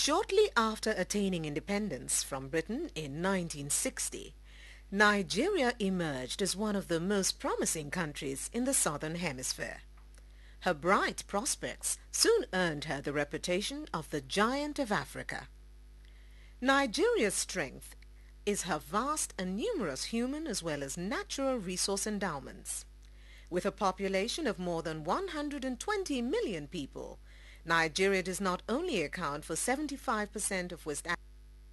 Shortly after attaining independence from Britain in 1960, Nigeria emerged as one of the most promising countries in the Southern Hemisphere. Her bright prospects soon earned her the reputation of the Giant of Africa. Nigeria's strength is her vast and numerous human as well as natural resource endowments. With a population of more than 120 million people, Nigeria does not only account for 75% of West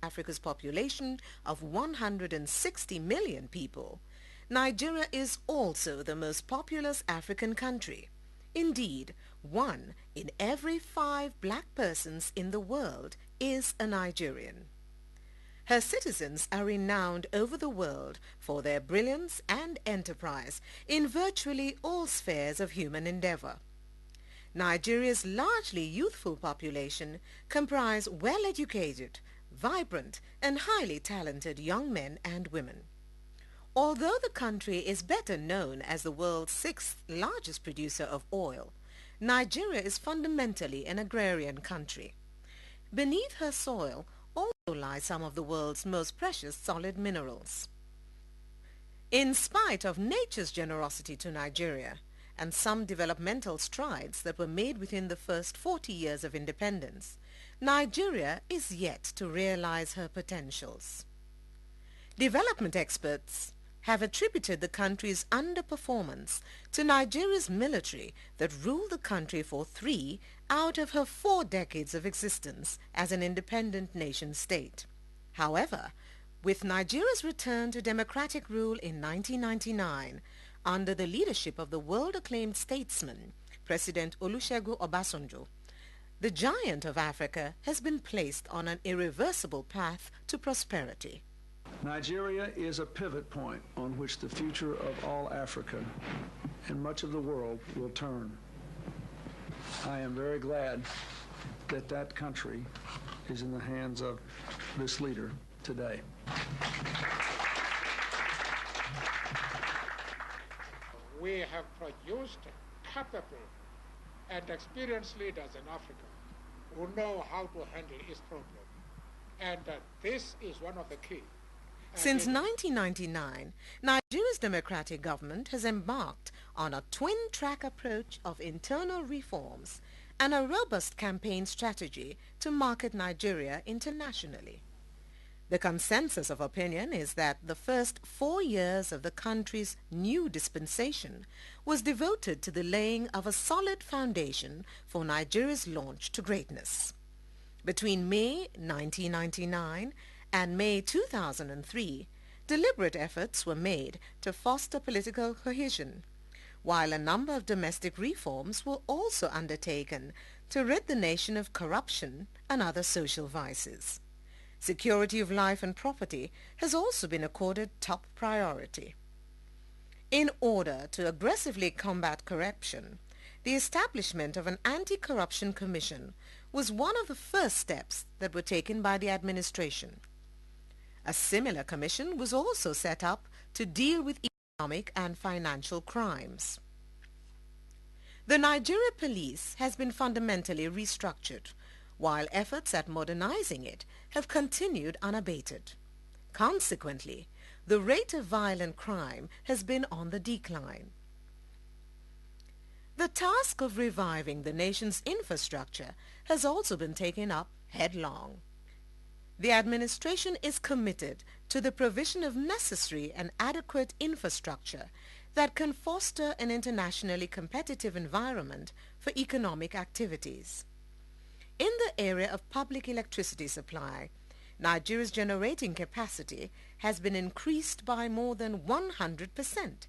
Africa's population of 160 million people, Nigeria is also the most populous African country. Indeed, 1 in every 5 black persons in the world is a Nigerian. Her citizens are renowned over the world for their brilliance and enterprise in virtually all spheres of human endeavor. Nigeria's largely youthful population comprise well-educated, vibrant, and highly talented young men and women. Although the country is better known as the world's 6th largest producer of oil, Nigeria is fundamentally an agrarian country. Beneath her soil also lie some of the world's most precious solid minerals. In spite of nature's generosity to Nigeria and some developmental strides that were made within the first 40 years of independence, Nigeria is yet to realize her potentials. Development experts have attributed the country's underperformance to Nigeria's military that ruled the country for 3 out of her 4 decades of existence as an independent nation-state. However, with Nigeria's return to democratic rule in 1999, under the leadership of the world-acclaimed statesman, President Olusegun Obasanjo, the Giant of Africa has been placed on an irreversible path to prosperity. Nigeria is a pivot point on which the future of all Africa and much of the world will turn. I am very glad that that country is in the hands of this leader today. We have produced capable and experienced leaders in Africa who know how to handle its problem. And this is one of the key. Since 1999, Nigeria's democratic government has embarked on a twin-track approach of internal reforms and a robust campaign strategy to market Nigeria internationally. The consensus of opinion is that the first 4 years of the country's new dispensation was devoted to the laying of a solid foundation for Nigeria's launch to greatness. Between May 1999 and May 2003, deliberate efforts were made to foster political cohesion, while a number of domestic reforms were also undertaken to rid the nation of corruption and other social vices. Security of life and property has also been accorded top priority. In order to aggressively combat corruption, the establishment of an anti-corruption commission was one of the first steps that were taken by the administration. A similar commission was also set up to deal with economic and financial crimes. The Nigeria police has been fundamentally restructured, while efforts at modernizing it have continued unabated. Consequently, the rate of violent crime has been on the decline. The task of reviving the nation's infrastructure has also been taken up headlong. The administration is committed to the provision of necessary and adequate infrastructure that can foster an internationally competitive environment for economic activities. In the area of public electricity supply, Nigeria's generating capacity has been increased by more than 100%,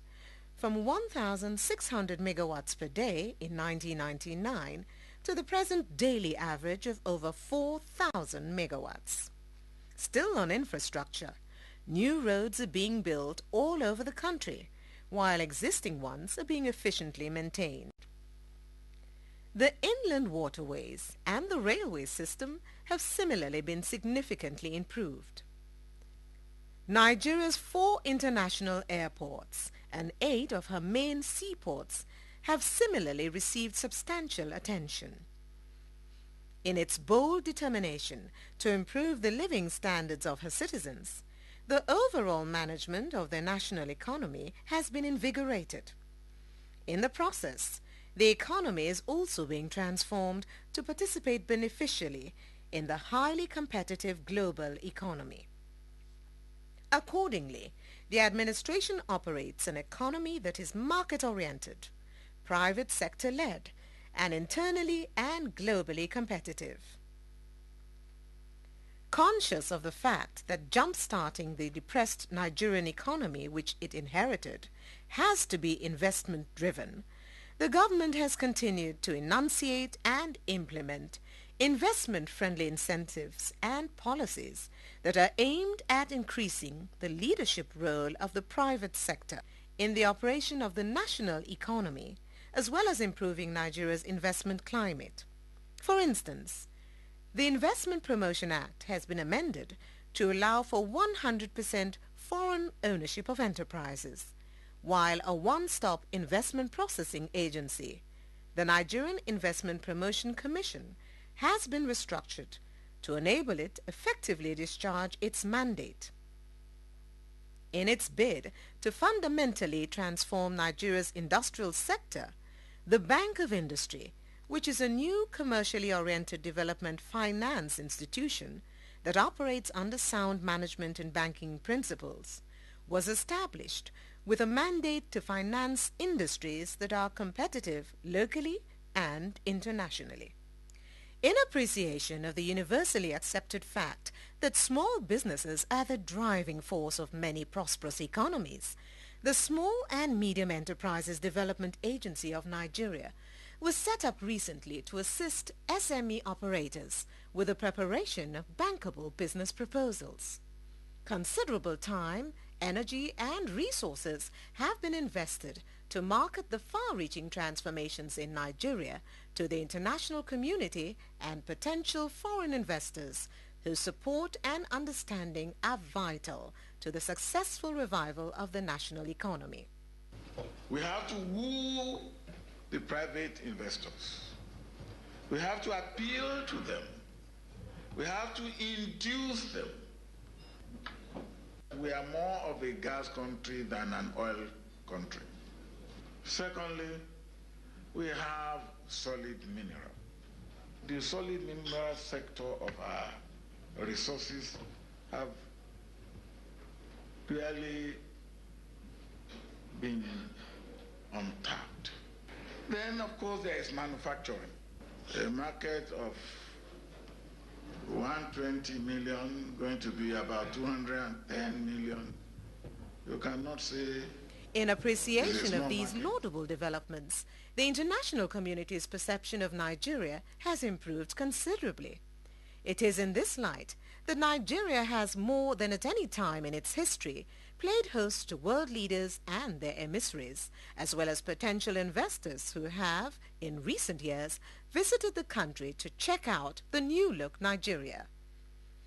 from 1,600 megawatts per day in 1999 to the present daily average of over 4,000 megawatts. Still on infrastructure, new roads are being built all over the country, while existing ones are being efficiently maintained. The inland waterways and the railway system have similarly been significantly improved. Nigeria's 4 international airports and 8 of her main seaports have similarly received substantial attention. In its bold determination to improve the living standards of her citizens, the overall management of their national economy has been invigorated. In the process, the economy is also being transformed to participate beneficially in the highly competitive global economy. Accordingly, the administration operates an economy that is market-oriented, private sector-led, and internally and globally competitive. Conscious of the fact that jump-starting the depressed Nigerian economy which it inherited has to be investment-driven, the government has continued to enunciate and implement investment-friendly incentives and policies that are aimed at increasing the leadership role of the private sector in the operation of the national economy, as well as improving Nigeria's investment climate. For instance, the Investment Promotion Act has been amended to allow for 100% foreign ownership of enterprises, while a one-stop investment processing agency, the Nigerian Investment Promotion Commission, has been restructured to enable it effectively discharge its mandate. In its bid to fundamentally transform Nigeria's industrial sector, the Bank of Industry, which is a new commercially oriented development finance institution that operates under sound management and banking principles, was established with a mandate to finance industries that are competitive locally and internationally. In appreciation of the universally accepted fact that small businesses are the driving force of many prosperous economies, the Small and Medium Enterprises Development Agency of Nigeria was set up recently to assist SME operators with the preparation of bankable business proposals. Considerable time, energy, and resources have been invested to market the far-reaching transformations in Nigeria to the international community and potential foreign investors whose support and understanding are vital to the successful revival of the national economy. We have to woo the private investors. We have to appeal to them. We have to induce them. We are more of a gas country than an oil country. Secondly, we have solid mineral. The solid mineral sector of our resources have really been untapped. Then, of course, there is manufacturing. A market of 120 million going to be about 210 million. You cannot say. In appreciation of these laudable developments, the international community's perception of Nigeria has improved considerably. It is in this light that Nigeria has more than at any time in its history played host to world leaders and their emissaries, as well as potential investors who have, in recent years, visited the country to check out the new-look Nigeria.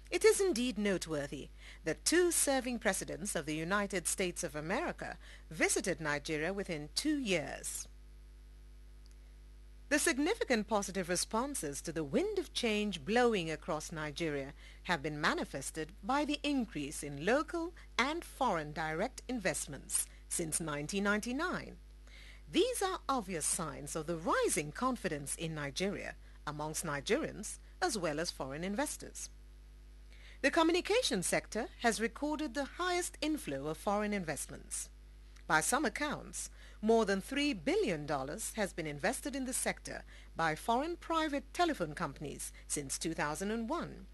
It is indeed noteworthy that 2 serving presidents of the United States of America visited Nigeria within 2 years. The significant positive responses to the wind of change blowing across Nigeria have been manifested by the increase in local and foreign direct investments since 1999. These are obvious signs of the rising confidence in Nigeria amongst Nigerians as well as foreign investors. The communication sector has recorded the highest inflow of foreign investments. By some accounts, more than $3 billion has been invested in the sector by foreign private telephone companies since 2001,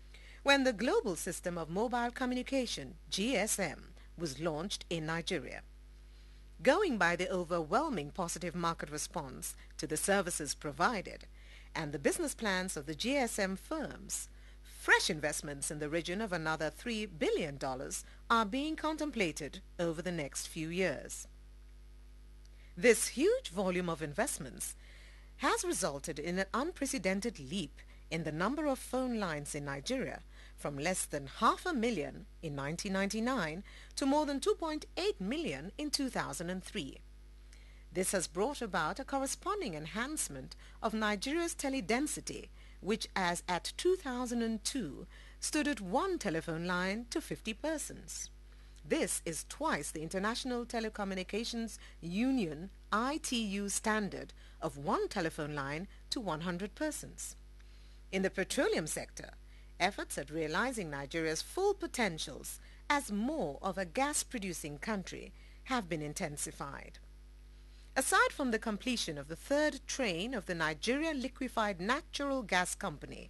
when the Global System of Mobile Communication, GSM, was launched in Nigeria. Going by the overwhelming positive market response to the services provided and the business plans of the GSM firms, fresh investments in the region of another $3 billion are being contemplated over the next few years. This huge volume of investments has resulted in an unprecedented leap in the number of phone lines in Nigeria from less than 500,000 in 1999 to more than 2.8 million in 2003. This has brought about a corresponding enhancement of Nigeria's teledensity which as at 2002 stood at one telephone line to 50 persons. This is twice the International Telecommunications Union ITU standard of one telephone line to 100 persons. In the petroleum sector, efforts at realizing Nigeria's full potentials as more of a gas-producing country have been intensified. Aside from the completion of the third train of the Nigeria Liquefied Natural Gas Company,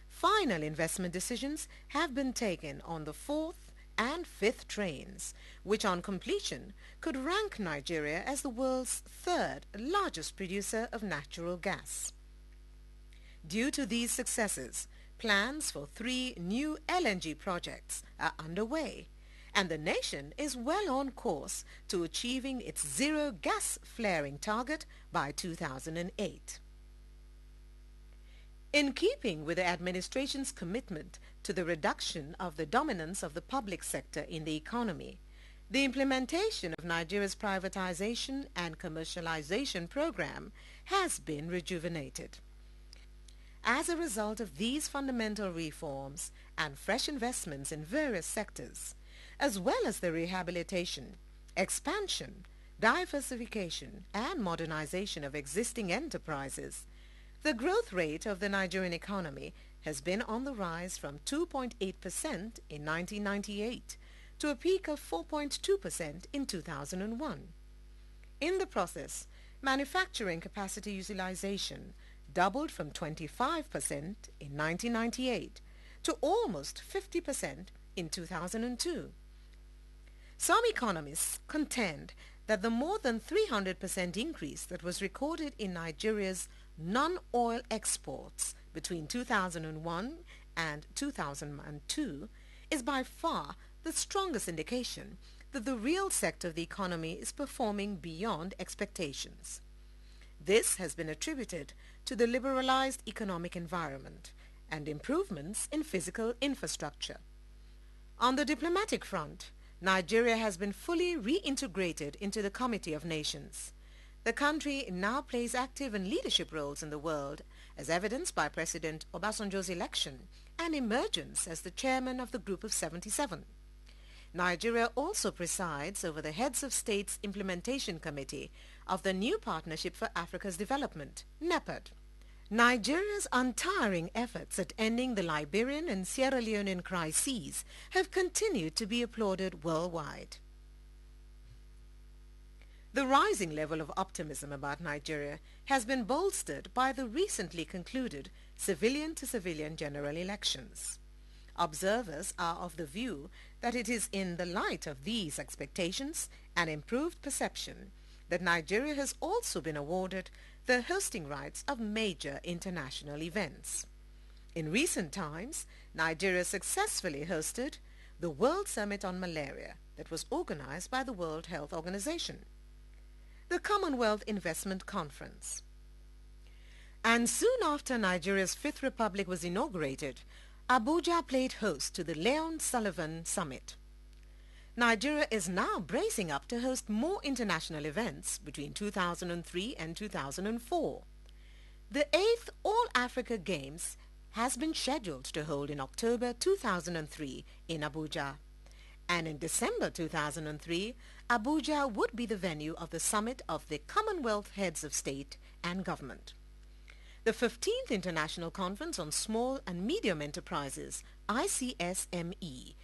final investment decisions have been taken on the fourth and fifth trains, which on completion could rank Nigeria as the world's third largest producer of natural gas. Due to these successes, plans for 3 new LNG projects are underway, and the nation is well on course to achieving its zero gas flaring target by 2008. In keeping with the administration's commitment to the reduction of the dominance of the public sector in the economy, the implementation of Nigeria's privatization and commercialization program has been rejuvenated. As a result of these fundamental reforms and fresh investments in various sectors, as well as the rehabilitation, expansion, diversification, and modernization of existing enterprises, the growth rate of the Nigerian economy has been on the rise from 2.8% in 1998 to a peak of 4.2% in 2001. In the process, manufacturing capacity utilization doubled from 25% in 1998 to almost 50% in 2002. Some economists contend that the more than 300% increase that was recorded in Nigeria's non-oil exports between 2001 and 2002 is by far the strongest indication that the real sector of the economy is performing beyond expectations. This has been attributed to the liberalized economic environment and improvements in physical infrastructure. On the diplomatic front, Nigeria has been fully reintegrated into the Committee of Nations. The country now plays active and leadership roles in the world, as evidenced by President Obasanjo's election and emergence as the chairman of the Group of 77. Nigeria also presides over the Heads of States Implementation Committee of the New Partnership for Africa's Development, NEPAD. Nigeria's untiring efforts at ending the Liberian and Sierra Leonean crises have continued to be applauded worldwide. The rising level of optimism about Nigeria has been bolstered by the recently concluded civilian-to-civilian general elections. Observers are of the view that it is in the light of these expectations and improved perception that Nigeria has also been awarded the hosting rights of major international events. In recent times, Nigeria successfully hosted the World Summit on Malaria that was organized by the World Health Organization, the Commonwealth Investment Conference. And soon after Nigeria's Fifth Republic was inaugurated, Abuja played host to the Leon Sullivan Summit. Nigeria is now bracing up to host more international events between 2003 and 2004. The 8th All-Africa Games has been scheduled to hold in October 2003 in Abuja. And in December 2003, Abuja would be the venue of the summit of the Commonwealth Heads of State and Government. The 15th International Conference on Small and Medium Enterprises, ICSME,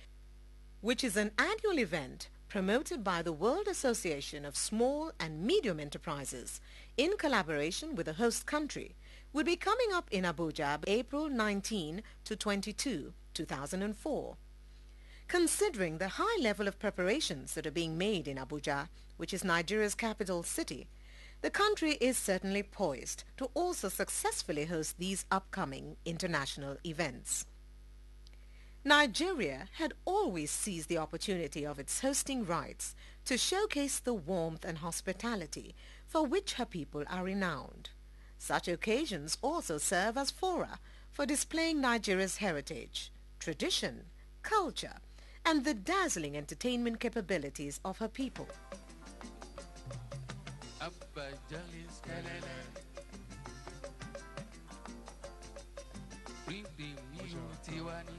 which is an annual event promoted by the World Association of Small and Medium Enterprises in collaboration with the host country, will be coming up in Abuja April 19 to 22, 2004. Considering the high level of preparations that are being made in Abuja, which is Nigeria's capital city, the country is certainly poised to also successfully host these upcoming international events. Nigeria had always seized the opportunity of its hosting rights to showcase the warmth and hospitality for which her people are renowned. Such occasions also serve as fora for displaying Nigeria's heritage, tradition, culture, and the dazzling entertainment capabilities of her people. bring the new Tiwani.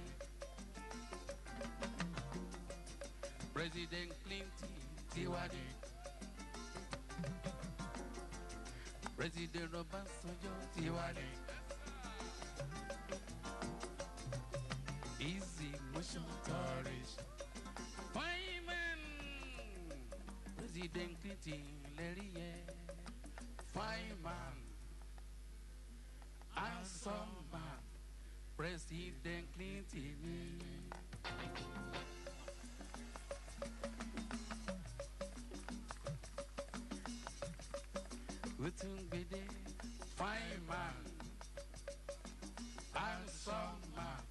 President Clinton Tiwani. President Obasanjo Tiwani. Easy motion tourist. Fireman. President Clinton Lerie. Fireman. Handsome man. President Clinton. Utungbede, fine man, handsome man,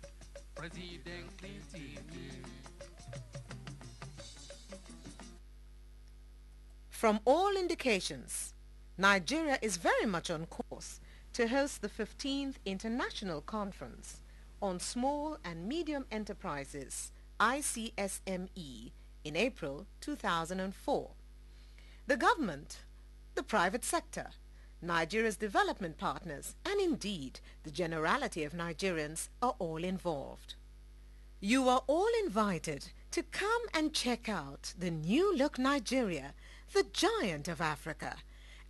President Clinton. From all indications, Nigeria is very much on course to host the 15th International Conference on Small and Medium Enterprises, ICSME, in April 2004. The government, the private sector, Nigeria's development partners, and indeed the generality of Nigerians are all involved. You are all invited to come and check out the new-look Nigeria, the giant of Africa,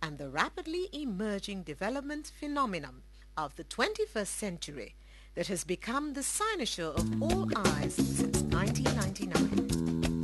and the rapidly emerging development phenomenon of the 21st century that has become the cynosure of all eyes since 1999.